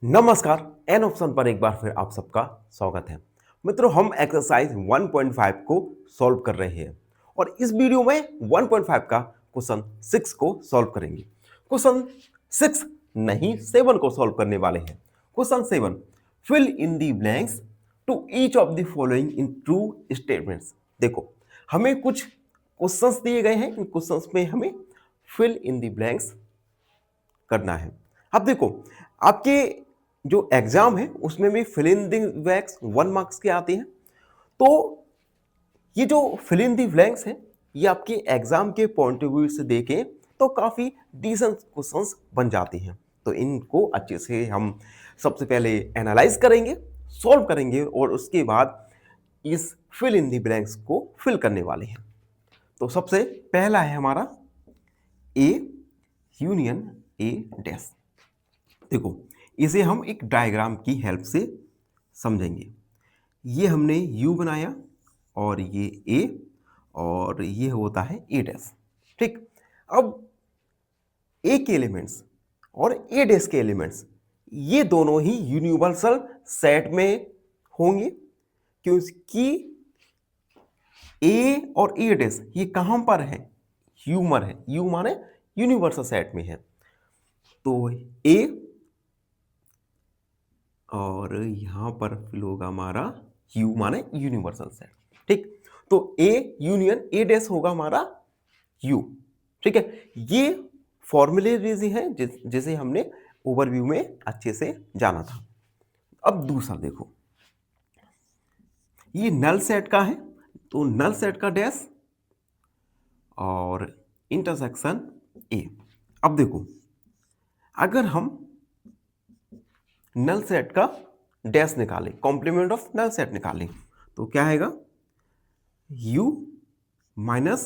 नमस्कार। An option पर एक बार फिर आप सबका स्वागत है। मित्रों, हम एक्सरसाइज 1.5 को सॉल्व कर रहे हैं और इस वीडियो में 1.5 का क्वेश्चन 6 को सॉल्व करेंगे। क्वेश्चन 6 नहीं 7 को सॉल्व करने वाले हैं। Question 7, fill in the blanks to each of the following in true statements. देखो, हमें कुछ क्वेश्चंस दिए गए हैं, इन क्वेश्चंस में हमें फिल इन दी ब्लैंक्स करना है। अब देखो, आपके जो एग्जाम है उसमें भी fill in the blanks 1 marks के आते हैं। तो ये जो फिल इन द ब्लैंक्स है, ये आपके एग्जाम के पॉइंट ऑफ व्यू से देखें तो काफी डिसेंट क्वेश्चंस बन जाते हैं। तो इनको अच्छे से हम सबसे पहले एनालाइज करेंगे, सॉल्व करेंगे और उसके बाद इस फिल इन द ब्लैंक्स को फिल करने वाले हैं। तो सबसे पहला है हमारा ए यूनियन ए डैश। देखो, इसे हम एक डायग्राम की हेल्प से समझेंगे। ये हमने यू बनाया और ये ए और ये होता है ए डैश। ठीक, अब ए के एलिमेंट्स और ए डैश के एलिमेंट्स ये दोनों ही यूनिवर्सल सेट में होंगे, क्योंकि ए और ए डैश ये कहां पर है, ह्यूमर है, यू माने यूनिवर्सल सेट में है। तो ए और यहां पर फिल होगा हमारा यू माने यूनिवर्सल सेट। ठीक, तो ए यूनियन ए डैश होगा हमारा यू। ठीक है, ये फॉर्मूले है जिसे हमने ओवरव्यू में अच्छे से जाना था। अब दूसरा देखो, ये नल सेट का है, तो नल सेट का डैश और इंटरसेक्शन ए। अब देखो, अगर हम नल सेट का डैश निकालें, कॉम्प्लीमेंट ऑफ नल सेट निकालें, तो क्या आएगा, u माइनस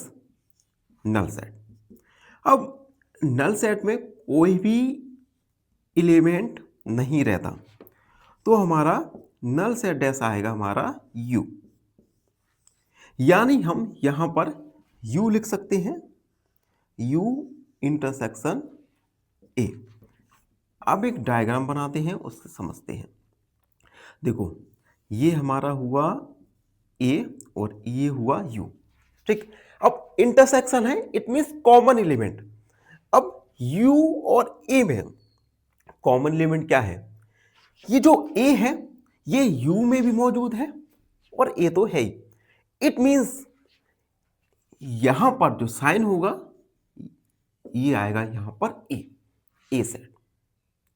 नल सेट। अब नल सेट में कोई भी एलिमेंट नहीं रहता, तो हमारा नल सेट डैश आएगा हमारा u। यानी हम यहां पर u लिख सकते हैं, u इंटरसेक्शन a। अब एक डायग्राम बनाते हैं, उससे समझते हैं। देखो, ये हमारा हुआ a और ये हुआ u। ठीक, अब इंटरसेक्शन है, इट मींस कॉमन एलिमेंट। अब u और a में कॉमन एलिमेंट क्या है, ये जो a है ये u में भी मौजूद है और a तो है ही। इट मींस यहां पर जो साइन होगा ये आएगा यहां पर ए सेट।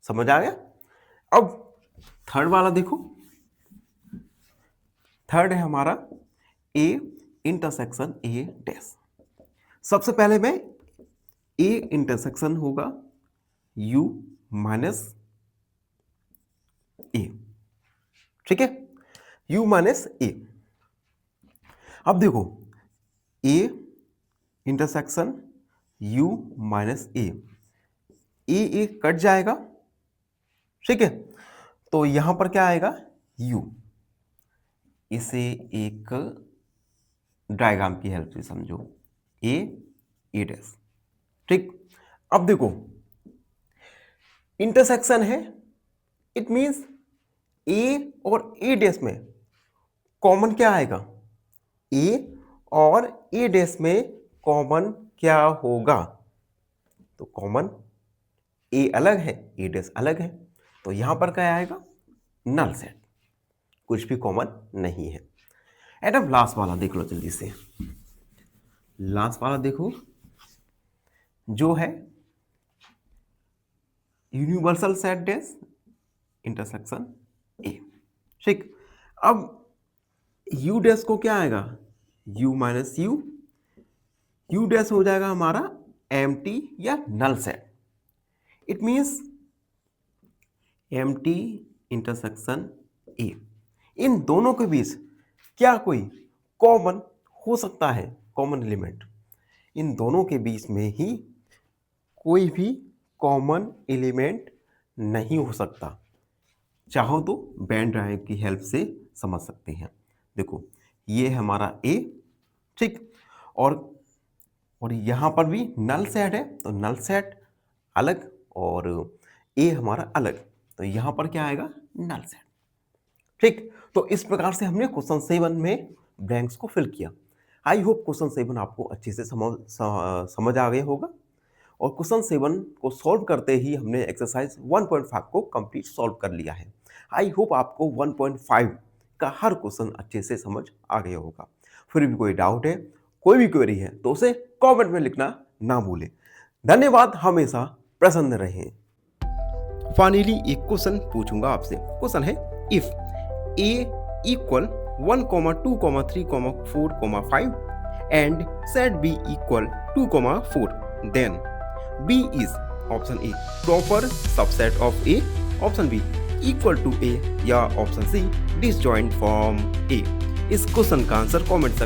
समझ आ गया? अब थर्ड वाला देखो, थर्ड है हमारा ए इंटरसेक्शन ए डैश। सबसे पहले मैं ए इंटरसेक्शन होगा u माइनस ए। ठीक है, u माइनस ए। अब देखो, A intersection u minus A, A cut जाएगा। ठीक है, तो यहां पर क्या आएगा, u। इसे एक डायग्राम की हेल्प से समझो, ए डैश। ठीक, अब देखो, इंटरसेक्शन है, इट मींस ए और ए डैश में कॉमन क्या आएगा, ए और ए डैश में कॉमन क्या होगा, तो कॉमन ए अलग है, ए डैश अलग है, तो यहां पर क्या आएगा, नल सेट, कुछ भी कॉमन नहीं है। एंड अब लास्ट वाला देख लो जल्दी से। लास्ट वाला देखो, जो है universal set dash intersection A. ठीक, अब यू डैश को क्या आएगा, U minus U, U dash हो जाएगा हमारा एम्प्टी या null set. It means empty intersection A. इन दोनों के बीच क्या कोई कॉमन हो सकता है, कॉमन एलिमेंट? इन दोनों के बीच में ही कोई भी कॉमन एलिमेंट नहीं हो सकता। चाहो तो वेन ड्राइव की हेल्प से समझ सकते हैं। देखो, ये हमारा ए। ठीक, और यहां पर भी नल सेट है, तो नल सेट अलग और ए हमारा अलग। तो यहाँ पर क्या आएगा, नल सेट। ठीक, तो इस प्रकार से हमने क्वेश्चन 7 में ब्लैंक्स को फिल किया। आई होप क्वेश्चन 7 आपको अच्छे से समझ आ गया होगा। और क्वेश्चन 7 को सॉल्व करते ही हमने एक्सरसाइज 1.5 को कंप्लीट सॉल्व कर लिया है। आई होप आपको 1.5 का हर क्वेश्चन अच्छे से समझ आ गया होगा। फिर भी कोई डाउट है, कोई भी क्वेरी है तो उसे कमेंट में लिखना ना भूलें। धन्यवाद, हमेशा प्रसन्न रहें। फाइनली एक क्वेश्चन पूछूंगा आपसे। क्वेश्चन है, if a equal 1, 2, 3, 4, 5 and set b equal 2, 4, then b is option A proper subset of A, option B equal to A या option C disjoint from A। इस क्वेश्चन का आंसर कमेंट सेक्शन